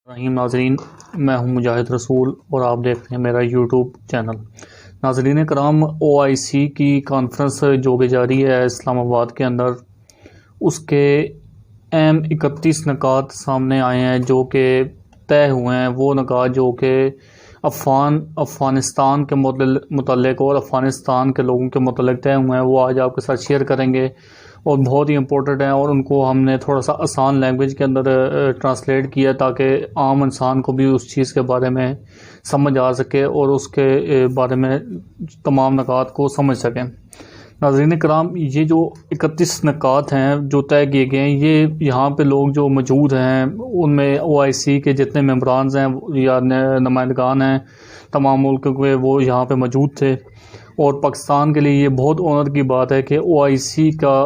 رحیم ناظرین، میں ہوں مجاہد رسول اور آپ دیکھتے ہیں میرا یوٹیوب چینل۔ ناظرین کرام، OIC کی کانفرنس جو کہ جاری ہے اسلام آباد کے اندر، اس کے اہم 31 نکات سامنے آئے ہیں جو کہ طے ہوئے ہیں۔ وہ نکات جو کہ افغانستان کے متعلق اور افغانستان کے لوگوں کے متعلق طے ہوئے ہیں، وہ آج آپ کے ساتھ شیئر کریں گے اور بہت ہی امپورٹنٹ ہیں، اور ان کو ہم نے تھوڑا سا آسان لینگویج کے اندر ٹرانسلیٹ کیا تاکہ عام انسان کو بھی اس چیز کے بارے میں سمجھ آ سکے اور اس کے بارے میں تمام نکات کو سمجھ سکیں۔ ناظرین کرام، یہ جو 31 نکات ہیں جو طے کیے گئے ہیں، یہ یہاں پہ لوگ جو موجود ہیں ان میں OIC کے جتنے ممبرانز ہیں یا نمائندگان ہیں تمام ملک کے، وہ یہاں پہ موجود تھے، اور پاکستان کے لیے یہ بہت آنر کی بات ہے کہ OIC کا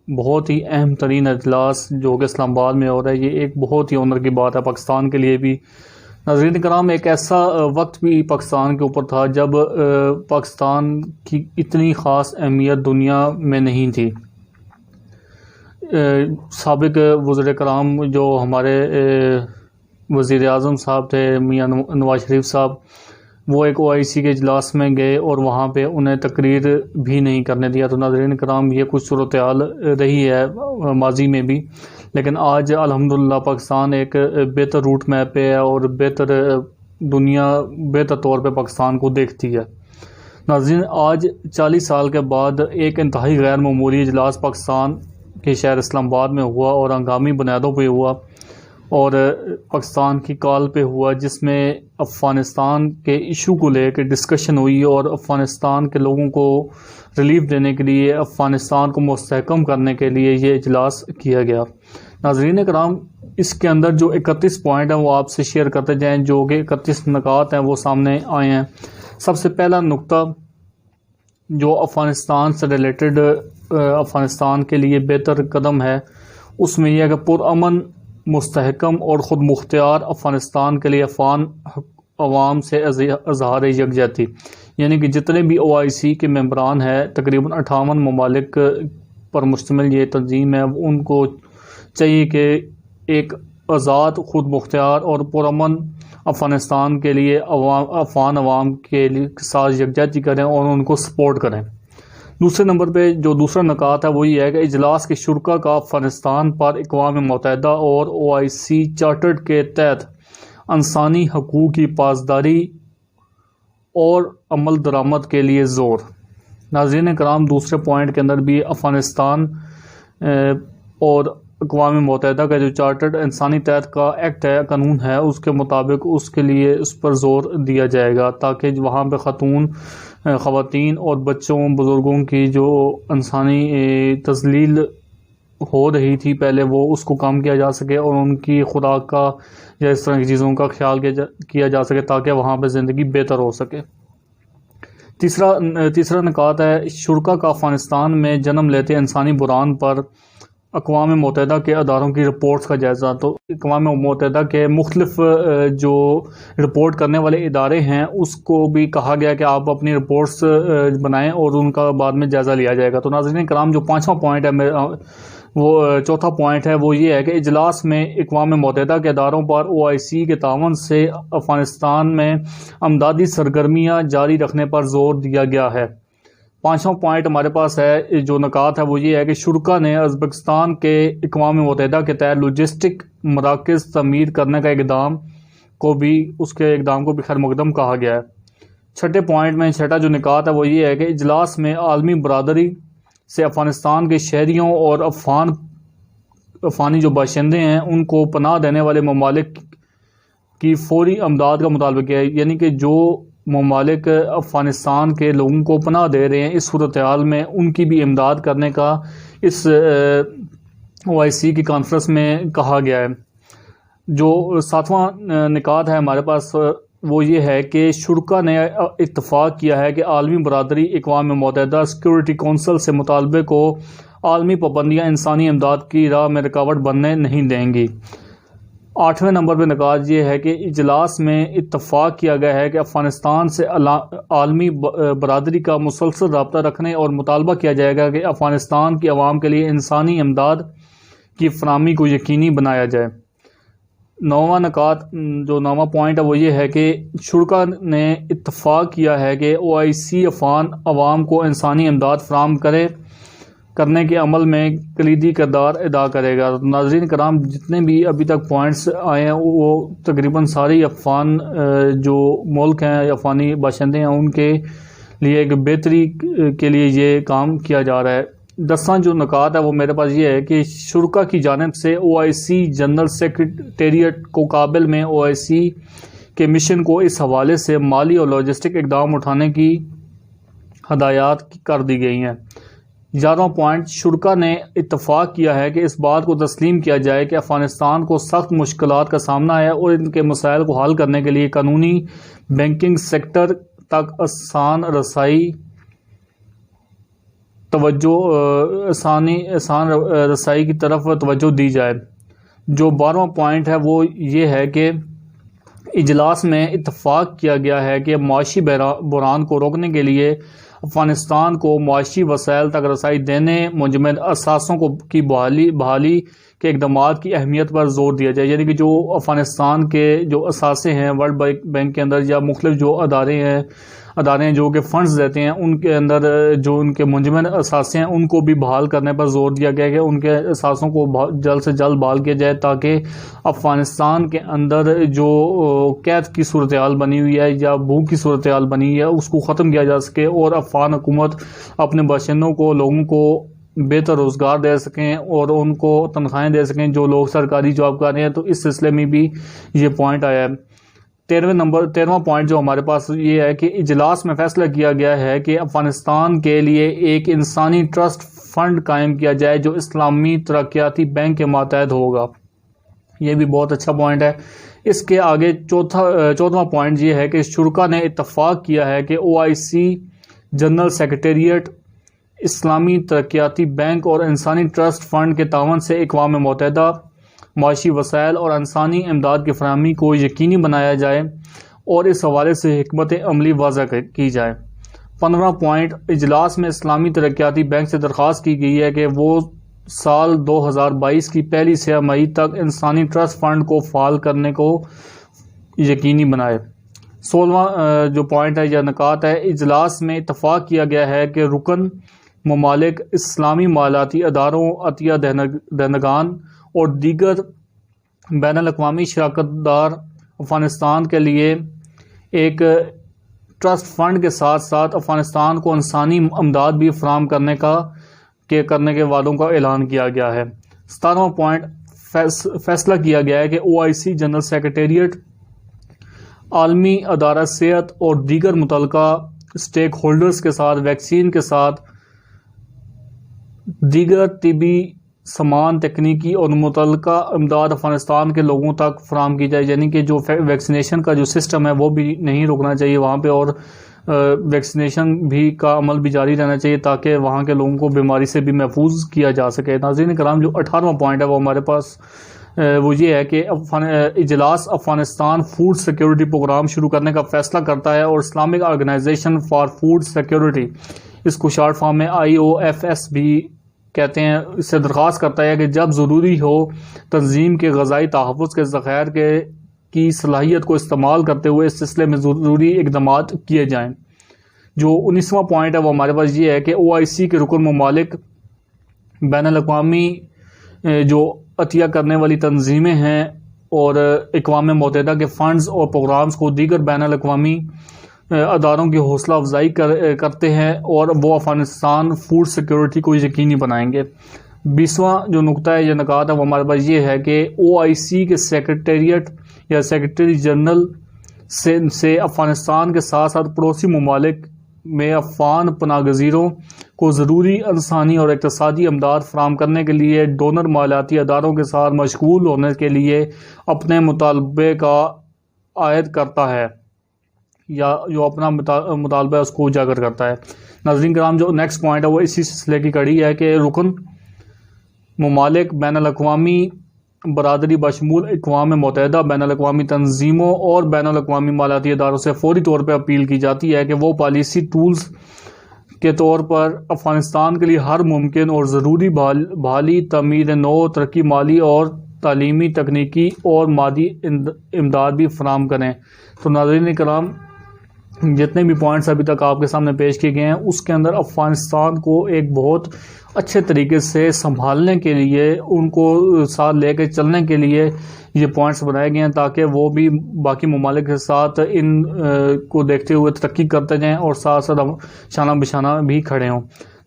بہت ہی اہم ترین اجلاس جو کہ اسلام آباد میں ہو رہا ہے۔ یہ ایک بہت ہی آنر کی بات ہے پاکستان کے لیے بھی۔ ناظرین کرام، ایک ایسا وقت بھی پاکستان کے اوپر تھا جب پاکستان کی اتنی خاص اہمیت دنیا میں نہیں تھی۔ سابق وزراء کرام جو ہمارے وزیر اعظم صاحب تھے میاں نواز شریف صاحب، وہ ایک OIC کے اجلاس میں گئے اور وہاں پہ انہیں تقریر بھی نہیں کرنے دیا۔ تو ناظرین کرام، یہ کچھ صورتحال رہی ہے ماضی میں بھی، لیکن آج الحمدللہ پاکستان ایک بہتر روٹ میپ پہ ہے اور دنیا بہتر طور پہ پاکستان کو دیکھتی ہے۔ ناظرین، آج 40 سال کے بعد ایک انتہائی غیر معمولی اجلاس پاکستان کے شہر اسلام آباد میں ہوا اور ہنگامی بنیادوں پہ ہوا اور پاکستان کی کال پہ ہوا، جس میں افغانستان کے ایشو کو لے کے ڈسکشن ہوئی اور افغانستان کے لوگوں کو ریلیف دینے کے لیے، افغانستان کو مستحکم کرنے کے لیے یہ اجلاس کیا گیا۔ ناظرین کرام، اس کے اندر جو 31 پوائنٹ ہیں وہ آپ سے شیئر کرتے جائیں، جو کہ 31 نکات ہیں وہ سامنے آئے ہیں۔ سب سے پہلا نقطہ جو افغانستان سے ریلیٹڈ افغانستان کے لیے بہتر قدم ہے، اس میں یہ ہے کہ پرامن، مستحکم اور خود مختار افغانستان کے لیے افغان عوام سے اظہار یکجہتی، یعنی کہ جتنے بھی OIC کے ممبران ہیں، تقریباً 58 ممالک پر مشتمل یہ تنظیم ہے، ان کو چاہیے کہ ایک آزاد، خود مختار اور پرامن افغانستان کے لیے افغان عوام کے ساتھ یکجہتی کریں اور ان کو سپورٹ کریں۔ دوسرے نمبر پہ جو دوسرا نکات ہے وہ یہ ہے کہ اجلاس کے شرکا کا افغانستان پر اقوام متحدہ اور OIC چارٹر کے تحت انسانی حقوق کی پاسداری اور عمل درآمد کے لیے زور۔ ناظرین کرام، دوسرے پوائنٹ کے اندر بھی افغانستان اور اقوام متحدہ کا جو چارٹرڈ انسانی تحت کا ایکٹ ہے، قانون ہے، اس کے مطابق اس کے لیے اس پر زور دیا جائے گا تاکہ وہاں پہ خواتین اور بچوں، بزرگوں کی جو انسانی تذلیل ہو رہی تھی پہلے، وہ اس کو کم کیا جا سکے اور ان کی خوراک کا یا اس طرح کی چیزوں کا خیال کیا جا سکے تاکہ وہاں پہ زندگی بہتر ہو سکے۔ تیسرا نکات ہے شرکا کا افغانستان میں جنم لیتے انسانی بحران پر اقوام متحدہ کے اداروں کی رپورٹس کا جائزہ۔ تو اقوام متحدہ کے مختلف جو رپورٹ کرنے والے ادارے ہیں، اس کو بھی کہا گیا کہ آپ اپنی رپورٹس بنائیں اور ان کا بعد میں جائزہ لیا جائے گا۔ تو ناظرین کرام، جو پانچواں پوائنٹ ہے، وہ چوتھا پوائنٹ ہے، وہ یہ ہے کہ اجلاس میں اقوام متحدہ کے اداروں پر OIC کے تعاون سے افغانستان میں امدادی سرگرمیاں جاری رکھنے پر زور دیا گیا ہے۔ پانچواں پوائنٹ ہمارے پاس ہے، جو نکات ہے وہ یہ ہے کہ شرکا نے ازبکستان کے اقوام متحدہ کے تحت لاجسٹک مراکز تعمیر کرنے کا اقدام کو بھی خیر مقدم کہا گیا ہے۔ چھٹے پوائنٹ میں چھٹا جو نکات ہے وہ یہ ہے کہ اجلاس میں عالمی برادری سے افغانستان کے شہریوں اور افغانی جو باشندے ہیں ان کو پناہ دینے والے ممالک کی فوری امداد کا مطالبہ کیا ہے، یعنی کہ جو ممالک افغانستان کے لوگوں کو پناہ دے رہے ہیں، اس صورتحال میں ان کی بھی امداد کرنے کا اس OIC کی کانفرنس میں کہا گیا ہے۔ جو ساتواں نکات ہے ہمارے پاس وہ یہ ہے کہ شرکا نے اتفاق کیا ہے کہ عالمی برادری اقوام متحدہ سیکورٹی کونسل سے مطالبے کو عالمی پابندیاں انسانی امداد کی راہ میں رکاوٹ بننے نہیں دیں گی۔ 8ویں نمبر پہ نکات یہ ہے کہ اجلاس میں اتفاق کیا گیا ہے کہ افغانستان سے عالمی برادری کا مسلسل رابطہ رکھنے اور مطالبہ کیا جائے گا کہ افغانستان کی عوام کے لیے انسانی امداد کی فراہمی کو یقینی بنایا جائے۔ نواں پوائنٹ ہے وہ یہ ہے کہ شرکا نے اتفاق کیا ہے کہ OIC عوام کو انسانی امداد فراہم کرنے کے عمل میں کلیدی کردار ادا کرے گا۔ ناظرین کرام، جتنے بھی ابھی تک پوائنٹس آئے ہیں وہ تقریباً سارے افغان جو ملک ہیں، افغانی باشندے ہیں، ان کے لیے ایک بہتری کے لیے یہ کام کیا جا رہا ہے۔ 10واں جو نکات ہے وہ میرے پاس یہ ہے کہ شرکا کی جانب سے OIC جنرل سیکریٹریٹ کو کابل میں OIC کے مشن کو اس حوالے سے مالی اور لاجسٹک اقدام اٹھانے کی ہدایات کر دی گئی ہیں۔ 11واں پوائنٹ، شرکا نے اتفاق کیا ہے کہ اس بات کو تسلیم کیا جائے کہ افغانستان کو سخت مشکلات کا سامنا ہے اور ان کے مسائل کو حل کرنے کے لیے قانونی بینکنگ سیکٹر تک آسان رسائی کی طرف توجہ دی جائے۔ جو 12واں پوائنٹ ہے وہ یہ ہے کہ اجلاس میں اتفاق کیا گیا ہے کہ معاشی بحران کو روکنے کے لیے افغانستان کو معاشی وسائل تک رسائی دینے، منجمد اثاثوں کی بحالی کے اقدامات کی اہمیت پر زور دیا جائے، یعنی کہ جو افغانستان کے جو اثاثے ہیں ورلڈ بینک کے اندر یا مختلف جو ادارے ہیں جو کہ فنڈز دیتے ہیں، ان کے اندر جو ان کے منجمد اثاثے ہیں ان کو بھی بحال کرنے پر زور دیا گیا کہ ان کے اثاثوں کو جلد سے جلد بحال کیا جائے تاکہ افغانستان کے اندر جو قحط کی صورتحال بنی ہوئی ہے یا بھوک کی صورتحال بنی ہوئی ہے اس کو ختم کیا جا سکے اور افغان حکومت اپنے باشندوں کو، لوگوں کو بہتر روزگار دے سکیں اور ان کو تنخواہیں دے سکیں جو لوگ سرکاری جاب کر رہے ہیں۔ تو اس سلسلے میں بھی یہ پوائنٹ آیا ہے۔ 13واں پوائنٹ جو ہمارے پاس یہ ہے کہ اجلاس میں فیصلہ کیا گیا ہے کہ افغانستان کے لیے ایک انسانی ٹرسٹ فنڈ قائم کیا جائے جو اسلامی ترقیاتی بینک کے ماتحت ہوگا۔ یہ بھی بہت اچھا پوائنٹ ہے۔ اس کے آگے 14واں پوائنٹ یہ ہے کہ شرکا نے اتفاق کیا ہے کہ OIC جنرل سیکریٹریٹ اسلامی ترقیاتی بینک اور انسانی ٹرسٹ فنڈ کے تعاون سے اقوام متحدہ معاشی وسائل اور انسانی امداد کی فراہمی کو یقینی بنایا جائے اور اس حوالے سے حکمت عملی واضح کی جائے۔ 15واں پوائنٹ، اجلاس میں اسلامی ترقیاتی بینک سے درخواست کی گئی ہے کہ وہ سال 2022 کی پہلی 6 مئی تک انسانی ٹرسٹ فنڈ کو فعال کرنے کو یقینی بنائے۔ 16واں جو پوائنٹ ہے یا نکات ہے، اجلاس میں اتفاق کیا گیا ہے کہ رکن ممالک اسلامی مالیاتی اداروں، عطیہ دہندگان اور دیگر بین الاقوامی شراکت دار افغانستان کے لیے ایک ٹرسٹ فنڈ کے ساتھ ساتھ افغانستان کو انسانی امداد بھی فراہم کرنے کے وعدوں کا اعلان کیا گیا ہے۔ 17واں پوائنٹ، فیصلہ کیا گیا ہے کہ OIC جنرل سیکریٹریٹ عالمی ادارہ صحت اور دیگر متعلقہ اسٹیک ہولڈرز کے ساتھ ویکسین کے ساتھ دیگر طبی سامان، تکنیکی اور متعلقہ امداد افغانستان کے لوگوں تک فراہم کی جائے، یعنی کہ جو ویکسینیشن کا جو سسٹم ہے وہ بھی نہیں رکنا چاہیے وہاں پہ، اور ویکسینیشن بھی کا عمل بھی جاری رہنا چاہیے تاکہ وہاں کے لوگوں کو بیماری سے بھی محفوظ کیا جا سکے۔ ناظرین کرام، جو 18واں پوائنٹ ہے وہ ہمارے پاس وہ یہ ہے کہ اجلاس افغانستان فوڈ سیکیورٹی پروگرام شروع کرنے کا فیصلہ کرتا ہے اور Islamic organisation for food security, اس کو شارٹ فارم میں IOFS بھی کہتے ہیں، اس سے درخواست کرتا ہے کہ جب ضروری ہو تنظیم کے غذائی تحفظ کے ذخائر کی صلاحیت کو استعمال کرتے ہوئے اس سلسلے میں ضروری اقدامات کیے جائیں۔ جو 19واں پوائنٹ ہے وہ ہمارے پاس یہ ہے کہ OIC کے رکن ممالک بین الاقوامی جو عطیہ کرنے والی تنظیمیں ہیں اور اقوام متحدہ کے فنڈز اور پروگرامز کو دیگر بین الاقوامی اداروں کی حوصلہ افزائی کرتے ہیں اور وہ افغانستان فوڈ سیکیورٹی کو یقینی بنائیں گے۔ 20واں جو نقطہ ہے یا نکات ہے وہ ہمارے پاس یہ ہے کہ OIC کے سیکریٹریٹ یا سیکریٹری جنرل سے افغانستان کے ساتھ ساتھ پڑوسی ممالک میں افغان پناہ گزینوں کو ضروری انسانی اور اقتصادی امداد فراہم کرنے کے لیے ڈونر مالیاتی اداروں کے ساتھ مشغول ہونے کے لیے اپنے مطالبے کا عائد کرتا ہے یا جو اپنا مطالبہ ہے اس کو اجاگر کرتا ہے۔ ناظرین کرام، جو نیکسٹ پوائنٹ ہے وہ اسی سلسلے کی کڑی ہے کہ رکن ممالک بین الاقوامی برادری بشمول اقوام متحدہ، بین الاقوامی تنظیموں اور بین الاقوامی مالیاتی اداروں سے فوری طور پر اپیل کی جاتی ہے کہ وہ پالیسی ٹولز کے طور پر افغانستان کے لیے ہر ممکن اور ضروری بحالی، تعمیر نو، ترقی، مالی اور تعلیمی، تکنیکی اور مادی امداد بھی فراہم کریں۔ تو ناظرین کرام، جتنے بھی پوائنٹس ابھی تک آپ کے سامنے پیش کیے گئے ہیں اس کے اندر افغانستان کو ایک بہت اچھے طریقے سے سنبھالنے کے لیے، ان کو ساتھ لے کے چلنے کے لیے یہ پوائنٹس بنائے گئے ہیں، تاکہ وہ بھی باقی ممالک کے ساتھ ان کو دیکھتے ہوئے ترقی کرتے جائیں اور ساتھ ساتھ شانہ بشانہ بھی کھڑے ہوں۔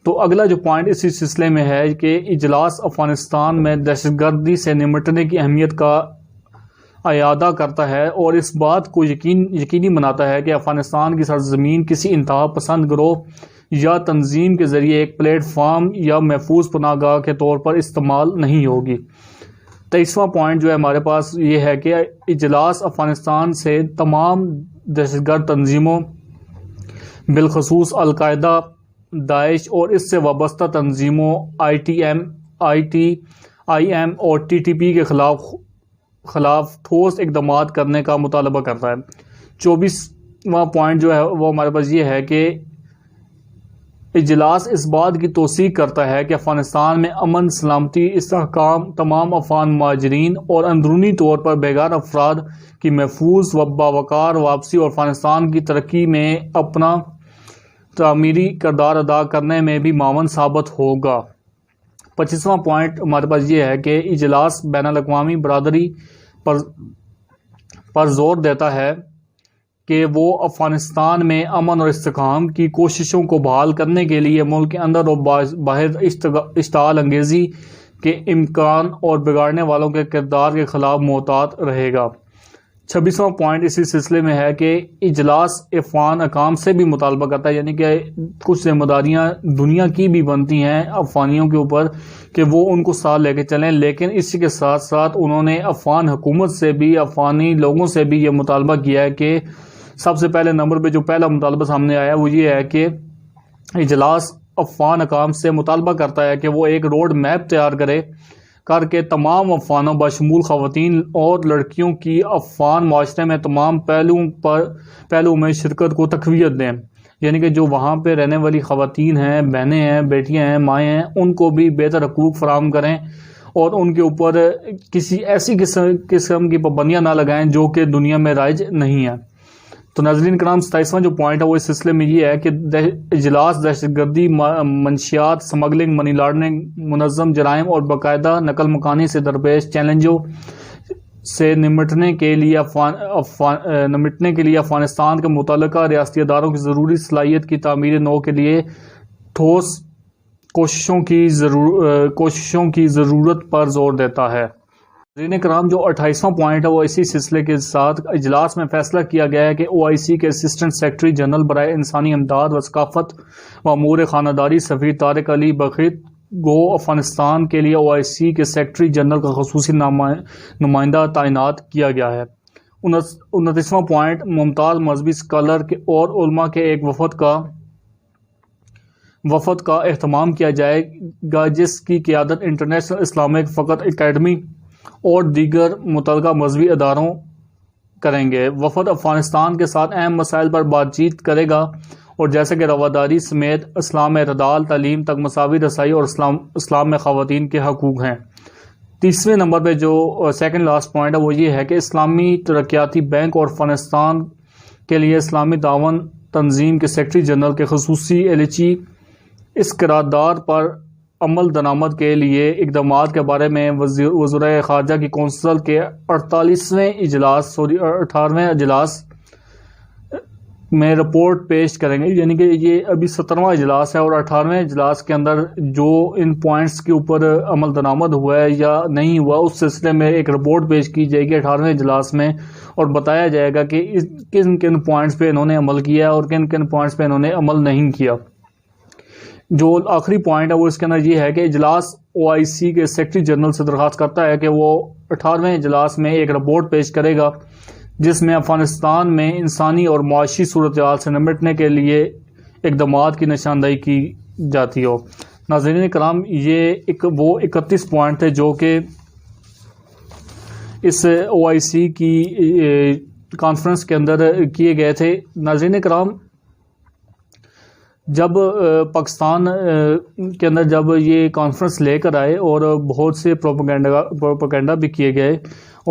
تو اگلا جو پوائنٹ اسی سلسلے میں ہے کہ اجلاس افغانستان میں دہشت گردی سے نمٹنے کی اہمیت کا اعادہ کرتا ہے اور اس بات کو یقینی بناتا ہے کہ افغانستان کی سرزمین کسی انتہا پسند گروہ یا تنظیم کے ذریعے ایک پلیٹ فارم یا محفوظ پناہ گاہ کے طور پر استعمال نہیں ہوگی۔ 23واں پوائنٹ جو ہے ہمارے پاس یہ ہے کہ اجلاس افغانستان سے تمام دہشت گرد تنظیموں، بالخصوص القاعدہ، داعش اور اس سے وابستہ تنظیموں آئی ایم اور ٹی ٹی پی کے خلاف ٹھوس اقدامات کرنے کا مطالبہ کرتا ہے۔ 24واں پوائنٹ جو ہے وہ ہمارے پاس یہ ہے کہ اجلاس اس بات کی توثیق کرتا ہے کہ افغانستان میں امن، سلامتی، استحکام، تمام افغان مہاجرین اور اندرونی طور پر بیگار افراد کی محفوظ و باوقار واپسی اور افغانستان کی ترقی میں اپنا تعمیری کردار ادا کرنے میں بھی معاون ثابت ہوگا۔ 25واں پوائنٹ ہمارے پاس یہ ہے کہ اجلاس بین الاقوامی برادری پر زور دیتا ہے کہ وہ افغانستان میں امن اور استحکام کی کوششوں کو بحال کرنے کے لیے ملک کے اندر اور باہر اشتعال انگیزی کے امکان اور بگاڑنے والوں کے کردار کے خلاف محتاط رہے گا۔ 26واں پوائنٹ اسی سلسلے میں ہے کہ اجلاس افغان حکام سے بھی مطالبہ کرتا ہے، یعنی کہ کچھ ذمہ داریاں دنیا کی بھی بنتی ہیں افغانیوں کے اوپر کہ وہ ان کو ساتھ لے کے چلیں، لیکن اسی کے ساتھ ساتھ انہوں نے افغان حکومت سے بھی، افغانی لوگوں سے بھی یہ مطالبہ کیا ہے کہ سب سے پہلے نمبر پہ جو پہلا مطالبہ سامنے آیا وہ یہ ہے کہ اجلاس افغان حکام سے مطالبہ کرتا ہے کہ وہ ایک روڈ میپ تیار کر کے تمام افغانوں بشمول خواتین اور لڑکیوں کی افغان معاشرے میں تمام پہلوؤں میں شرکت کو تقویت دیں، یعنی کہ جو وہاں پہ رہنے والی خواتین ہیں، بہنیں ہیں، بیٹیاں ہیں، مائیں ہیں، ان کو بھی بہتر حقوق فراہم کریں اور ان کے اوپر کسی ایسی قسم کی پابندیاں نہ لگائیں جو کہ دنیا میں رائج نہیں ہیں۔ تو ناظرین کرام، 27واں جو پوائنٹ ہے وہ اس سلسلے میں یہ ہے کہ اجلاس دہشت گردی، منشیات، سمگلنگ، منی لانڈرنگ، منظم جرائم اور باقاعدہ نقل مکانی سے درپیش چیلنجوں سے نمٹنے کے لیے افغانستان کے متعلقہ ریاستی اداروں کی ضروری صلاحیت کی تعمیر نو کے لیے ٹھوس کوششوں کی ضرورت پر زور دیتا ہے۔ ناظرین کرام، جو 28واں پوائنٹ ہے وہ اسی سلسلے کے ساتھ اجلاس میں فیصلہ کیا گیا ہے کہ OIC کے اسسٹنٹ سیکرٹری جنرل برائے انسانی امداد و ثقافت و امور خانہ داری سفیر طارق علی بخیت کو افغانستان کے لیے OIC کے سیکرٹری جنرل کا خصوصی نمائندہ تعینات کیا گیا ہے۔ 29واں پوائنٹ، ممتاز مذہبی اسکالر اور علماء کے ایک وفد کا اہتمام کیا جائے گا جس کی قیادت انٹرنیشنل اسلامک فقط اکیڈمی اور دیگر متعلقہ مذہبی اداروں کریں گے۔ وفد افغانستان کے ساتھ اہم مسائل پر بات چیت کرے گا اور جیسے کہ رواداری سمیت اسلام میں اعتدال، تعلیم تک مساوی رسائی اور اسلام میں خواتین کے حقوق ہیں۔ 30ویں نمبر پہ جو سیکنڈ لاسٹ پوائنٹ ہے وہ یہ ہے کہ اسلامی ترقیاتی بینک اور افغانستان کے لیے اسلامی تعاون تنظیم کے سیکرٹری جنرل کے خصوصی ایلچی اس قرارداد پر عمل درآمد کے لیے اقدامات کے بارے میں وزرائے خارجہ کی کونسل کے 18ویں اجلاس میں رپورٹ پیش کریں گے، یعنی کہ یہ ابھی 17واں اجلاس ہے اور 18ویں اجلاس کے اندر جو ان پوائنٹس کے اوپر عمل درآمد ہوا ہے یا نہیں ہوا اس سلسلے میں ایک رپورٹ پیش کی جائے گی 18ویں اجلاس میں، اور بتایا جائے گا کہ کن کن پوائنٹس پہ انہوں نے عمل کیا اور کن کن پوائنٹس پہ انہوں نے عمل نہیں کیا۔ جو آخری پوائنٹ ہے وہ اس کے اندر یہ ہے کہ اجلاس OIC کے سیکرٹری جنرل سے درخواست کرتا ہے کہ وہ 18ویں اجلاس میں ایک رپورٹ پیش کرے گا جس میں افغانستان میں انسانی اور معاشی صورتحال سے نمٹنے کے لیے اقدامات کی نشاندہی کی جاتی ہو۔ ناظرین کرام، یہ وہ 31 پوائنٹ تھے جو کہ اس OIC کی کانفرنس کے اندر کیے گئے تھے۔ ناظرین کرام، جب پاکستان کے اندر جب یہ کانفرنس لے کر آئے اور بہت سے پروپیگنڈا بھی کیے گئے،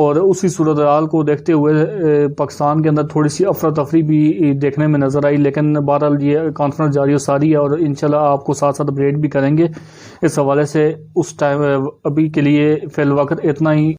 اور اسی صورتحال کو دیکھتے ہوئے پاکستان کے اندر تھوڑی سی افراتفری بھی دیکھنے میں نظر آئی، لیکن بہرحال یہ کانفرنس جاری و ساری ہے اور انشاءاللہ آپ کو ساتھ ساتھ اپڈیٹ بھی کریں گے اس حوالے سے۔ اس ٹائم ابھی کے لیے فی الوقت اتنا ہی۔